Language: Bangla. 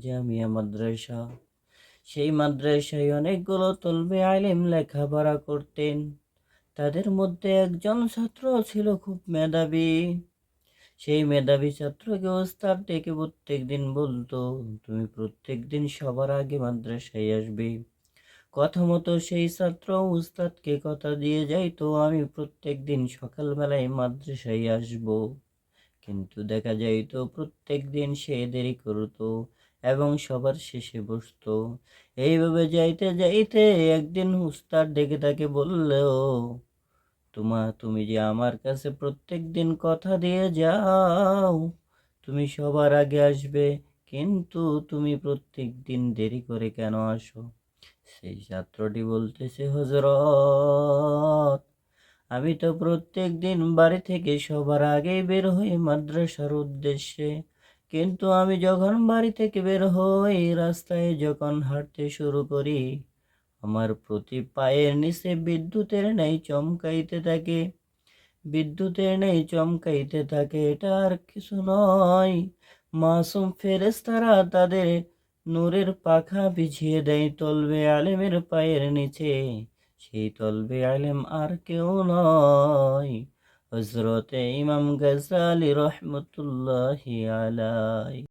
জামিয়া মাদ্রাসা। সেই মাদ্রাসায় অনেকগুলো তলবে আলিম লেখাপড়া করতেন। তাদের মধ্যে একজন ছাত্র ছিল খুব মেধাবী। সেই মেধাবী ছাত্রকে ওস্তাদ ডেকে প্রত্যেকদিন বলতো, তুমি প্রত্যেকদিন সবার আগে মাদ্রাসায় আসবে। কথা মতো সেই ছাত্র উস্তাদকে কথা দিয়ে যাইতো, আমি প্রত্যেকদিন সকালবেলায় মাদ্রাসায় আসব। কিন্তু দেখা যাইতো প্রত্যেক দিন সে দেরি করতো এবং সবার শেষে বসতো। এইভাবে যাইতে যাইতে একদিন উস্তাদ ডেকে তাকে বললেও, তুমি যে আমার কাছে প্রত্যেক দিন কথা দিয়ে যাও তুমি সবার আগে আসবে, কিন্তু তুমি প্রত্যেক দিন দেরি করে কেন আসো? সেই ছাত্রটি বলতেছে, হযরত, আমি তো প্রত্যেক দিন বাড়ি থেকে সবার আগে বের হই মাদ্রাসার উদ্দেশ্যে, কিন্তু আমি যখন বাড়ি থেকে বের হই রাস্তায় যখন হাঁটতে শুরু করি, আমার প্রতি পায়ের নিচে বিদ্যুতের নেই চমকাইতে থাকে। এটা আর কিছু নয়, মাসুম ফেরেশতারা তাদের নূরের পাখা বিছিয়ে দেয় তলবে আলেমের পায়ের নিচে। সেই তলবে আলেম আর কেউ নয়, হযরতে ইমাম গাজ্জালী রহমতুল্লাহি আলাইহি।